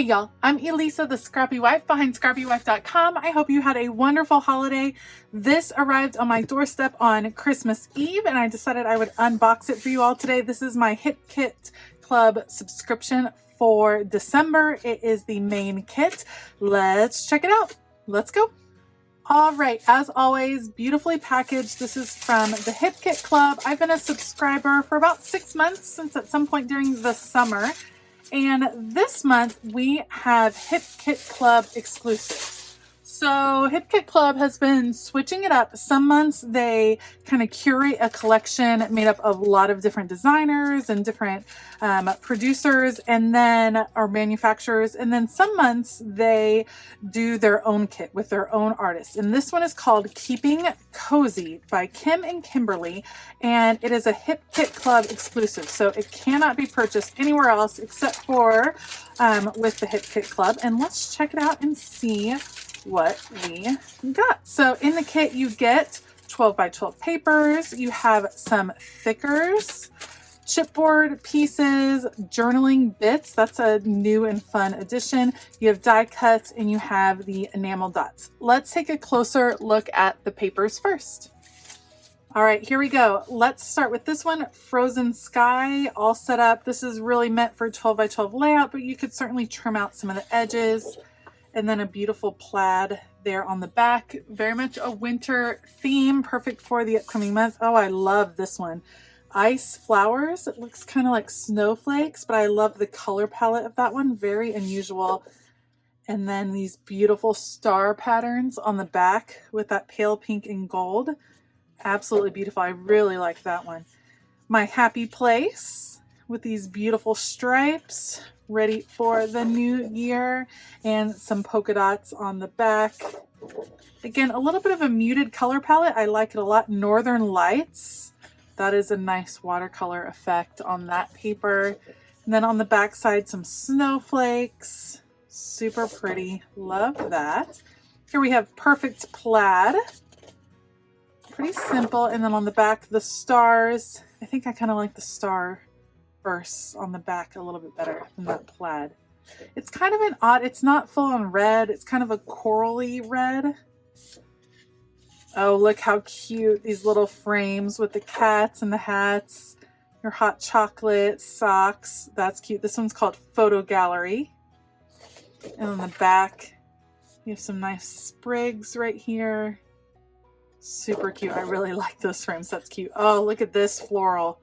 Hey y'all, I'm Elisa, the Scrappy Wife behind scrappywife.com. I hope you had a wonderful holiday. This arrived on my doorstep on Christmas Eve and I decided I would unbox it for you all today. This is my Hip Kit Club subscription for December. It is the main kit. Let's check it out. Let's go. All right, as always, beautifully packaged. This is from the Hip Kit Club. I've been a subscriber for about 6 months, since at some point during the summer. And this month we have Hip Kit Club exclusives. So Hip Kit Club has been switching it up. Some months they kind of curate a collection made up of a lot of different designers and different producers and then or manufacturers. And then some months they do their own kit with their own artists. And this one is called Keeping Cozy by Kim and Kimberly. And it is a Hip Kit Club exclusive. So it cannot be purchased anywhere else except for with the Hip Kit Club. And let's check it out and see what we got. So in the kit you get 12 by 12 papers, you have some thickers, chipboard pieces, journaling bits, that's a new and fun addition, you have die cuts, and you have the enamel dots. Let's take a closer look at the papers first. All right, here we go. Let's start with this one, Frozen Sky, all set up. This is really meant for 12 by 12 layout, but you could certainly trim out some of the edges. And then a beautiful plaid there on the back. Very much a winter theme, perfect for the upcoming month. Oh, I love this one. Ice flowers. It looks kind of like snowflakes, but I love the color palette of that one. Very unusual. And then these beautiful star patterns on the back with that pale pink and gold. Absolutely beautiful. I really like that one. My Happy Place with these beautiful stripes, ready for the new year, and some polka dots on the back. Again, a little bit of a muted color palette. I like it a lot. Northern Lights. That is a nice watercolor effect on that paper. And then on the back side, some snowflakes. Super pretty. Love that. Here we have Perfect Plaid. Pretty simple. And then on the back, the stars. I think I kind of like the star verse on the back a little bit better than that plaid. It's kind of an odd, it's not full on red, it's kind of a corally red. Oh, look how cute these little frames with the cats and the hats, your hot chocolate socks. That's cute. This one's called Photo Gallery. And on the back you have some nice sprigs right here. Super cute. I really like those frames. That's cute. Oh, look at this floral.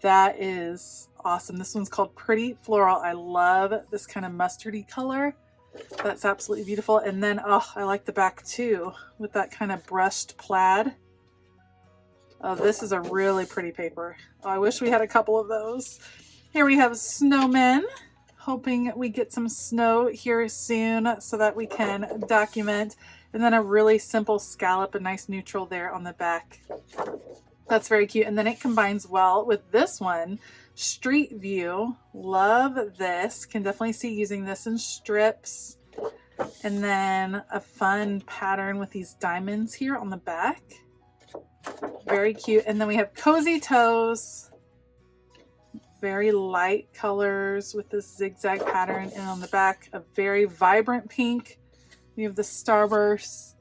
That is awesome. This one's called Pretty Floral. I love this kind of mustardy color. That's absolutely beautiful. And then, oh, I like the back too with that kind of brushed plaid. Oh, this is a really pretty paper. Oh, I wish we had a couple of those. Here we have snowmen. Hoping we get some snow here soon so that we can document. And then a really simple scallop, a nice neutral there on the back. That's very cute. And then it combines well with this one, Street View. Love this. Can definitely see using this in strips. And then a fun pattern with these diamonds here on the back. Very cute. And then we have Cozy Toes. Very light colors with this zigzag pattern. And on the back, a very vibrant pink. We have the starburst.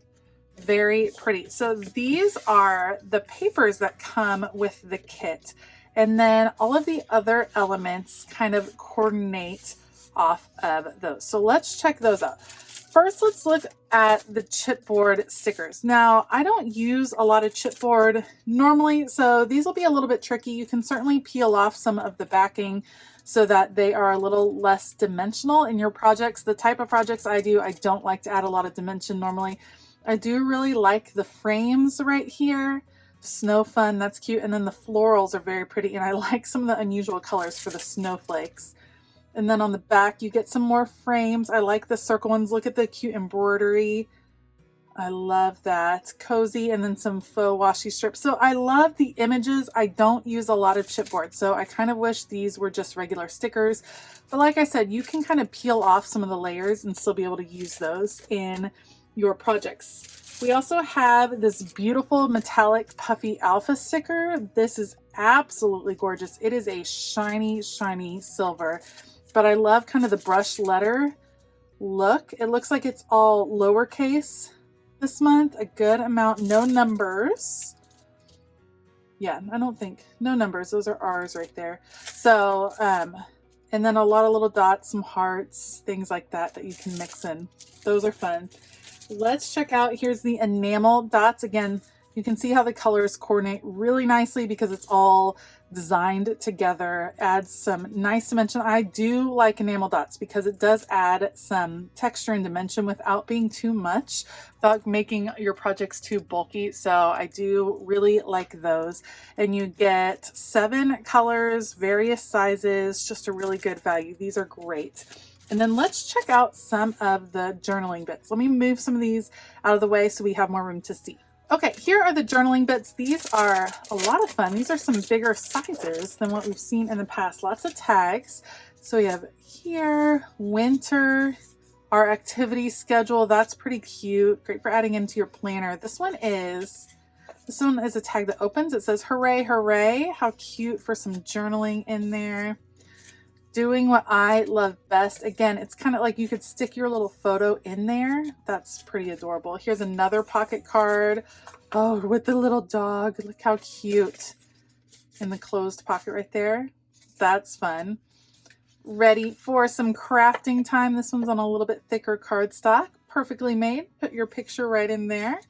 Very pretty. So these are the papers that come with the kit, and then all of the other elements kind of coordinate off of those. So let's check those out. First, let's look at the chipboard stickers. Now, I don't use a lot of chipboard normally, so these will be a little bit tricky. You can certainly peel off some of the backing so that they are a little less dimensional in your projects. The type of projects I do, I don't like to add a lot of dimension normally. I do really like the frames right here. Snow Fun, that's cute. And then the florals are very pretty. And I like some of the unusual colors for the snowflakes. And then on the back, you get some more frames. I like the circle ones. Look at the cute embroidery. I love that. Cozy, and then some faux washi strips. So I love the images. I don't use a lot of chipboard. So I kind of wish these were just regular stickers. But like I said, you can kind of peel off some of the layers and still be able to use those in your projects. We also have this beautiful metallic puffy alpha sticker. This is absolutely gorgeous. It is a shiny, shiny silver. but I love kind of the brush letter look. It looks like it's all lowercase this month, a good amount, no numbers. Yeah, I don't think, no numbers, those are R's right there. So, and then a lot of little dots, some hearts, things like that that you can mix in. Those are fun. Let's check out, here's the enamel dots. Again, you can see how the colors coordinate really nicely because it's all designed together, adds some nice dimension. I do like enamel dots because it does add some texture and dimension without being too much, without making your projects too bulky. So I do really like those. And you get 7 colors, various sizes, just a really good value. These are great. And then let's check out some of the journaling bits. Let me move some of these out of the way so we have more room to see. Okay, here are the journaling bits. These are a lot of fun. These are some bigger sizes than what we've seen in the past. Lots of tags. So we have here, winter, our activity schedule. That's pretty cute. Great for adding into your planner. This one is a tag that opens. It says, hooray, hooray. How cute for some journaling in there. Doing what I love best. Again, it's kind of like you could stick your little photo in there. That's pretty adorable. Here's another pocket card. Oh, with the little dog. Look how cute. In the closed pocket right there. That's fun. Ready for some crafting time. This one's on a little bit thicker cardstock. Perfectly made. Put your picture right in there.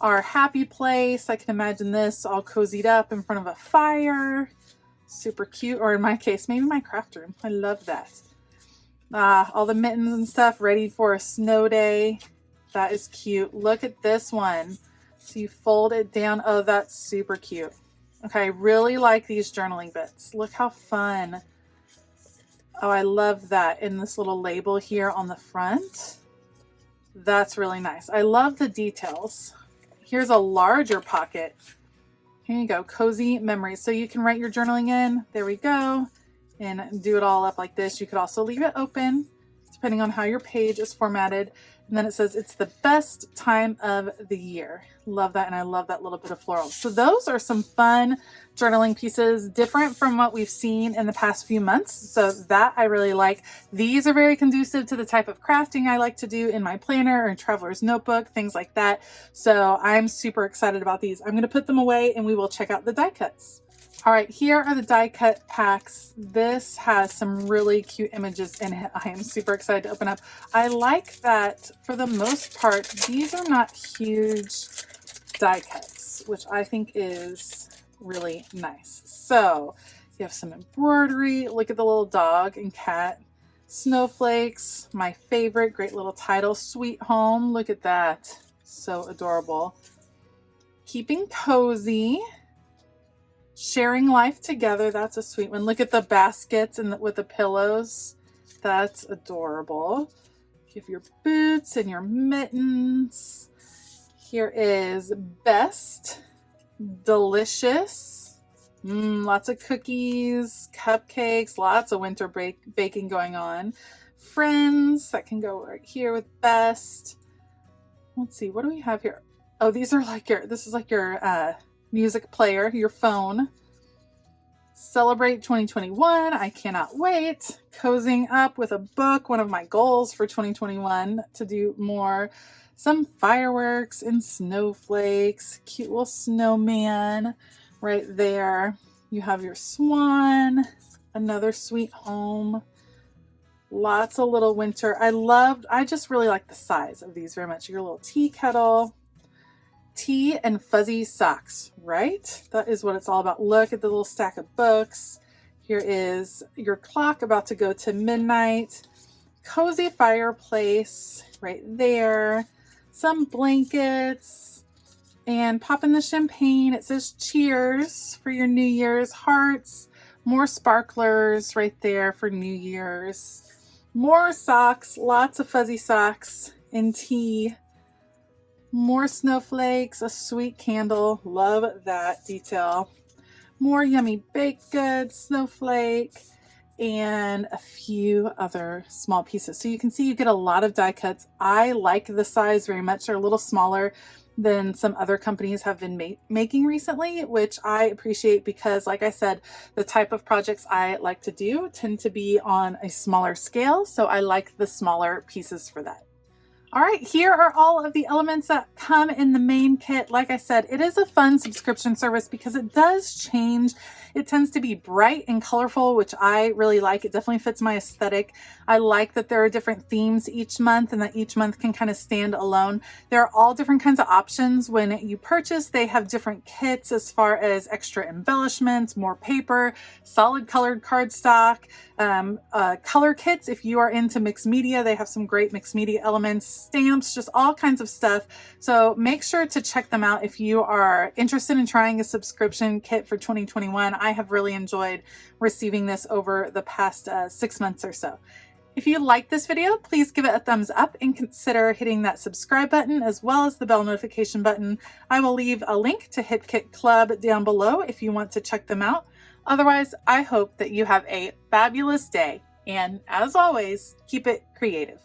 Our happy place. I can imagine this all cozied up in front of a fire. Super cute, or in my case, maybe my craft room. I love that. All the mittens and stuff ready for a snow day. That is cute. Look at this one. So you fold it down. Oh, that's super cute. Okay, I really like these journaling bits. Look how fun. Oh, I love that in this little label here on the front. That's really nice. I love the details. Here's a larger pocket. Here you go, cozy memories. So you can write your journaling in, there we go, and do it all up like this. You could also leave it open, depending on how your page is formatted. And then it says, it's the best time of the year. Love that, and I love that little bit of floral. So those are some fun journaling pieces, different from what we've seen in the past few months. So that I really like. These are very conducive to the type of crafting I like to do in my planner or traveler's notebook, things like that. So I'm super excited about these. I'm going to put them away and we will check out the die cuts. All right, here are the die cut packs. This has some really cute images in it. I am super excited to open up. I like that for the most part, these are not huge die cuts, which I think is really nice. So you have some embroidery. Look at the little dog and cat. Snowflakes, my favorite, great little title, Sweet Home. Look at that, so adorable. Keeping cozy. Sharing life together, that's a sweet one. Look at the baskets and with the pillows. That's adorable. You have your boots and your mittens. Here is best, delicious. Lots of cookies, cupcakes, lots of winter baking going on. Friends, that can go right here with best. Let's see, what do we have here? Oh, these are like this is like your music player, your phone. Celebrate 2021. I cannot wait. Cozying up with a book. One of my goals for 2021 to do more. Some fireworks and snowflakes. Cute little snowman right there. You have your swan. Another Sweet Home. Lots of little winter. I just really like the size of these very much. Your little tea kettle. Tea and fuzzy socks, right? That is what it's all about. Look at the little stack of books. Here is your clock about to go to midnight. Cozy fireplace right there. Some blankets and pop in the champagne. It says cheers for your New Year's. Hearts, more sparklers right there for New Year's. More socks, lots of fuzzy socks and tea. More snowflakes, a sweet candle. Love that detail. More yummy baked goods, snowflake, and a few other small pieces. So you can see you get a lot of die cuts. I like the size very much. They're a little smaller than some other companies have been making recently, which I appreciate because, like I said, the type of projects I like to do tend to be on a smaller scale, so I like the smaller pieces for that. All right, here are all of the elements that come in the main kit. Like I said, it is a fun subscription service because it does change. It tends to be bright and colorful, which I really like. It definitely fits my aesthetic. I like that there are different themes each month and that each month can kind of stand alone. There are all different kinds of options when you purchase. They have different kits as far as extra embellishments, more paper, solid colored cardstock, color kits. If you are into mixed media, they have some great mixed media elements, stamps, just all kinds of stuff. So make sure to check them out if you are interested in trying a subscription kit for 2021. I have really enjoyed receiving this over the past 6 months or so. If you like this video, please give it a thumbs up and consider hitting that subscribe button as well as the bell notification button. I will leave a link to Hip Kit Club down below if you want to check them out. Otherwise, I hope that you have a fabulous day, and as always, keep it creative.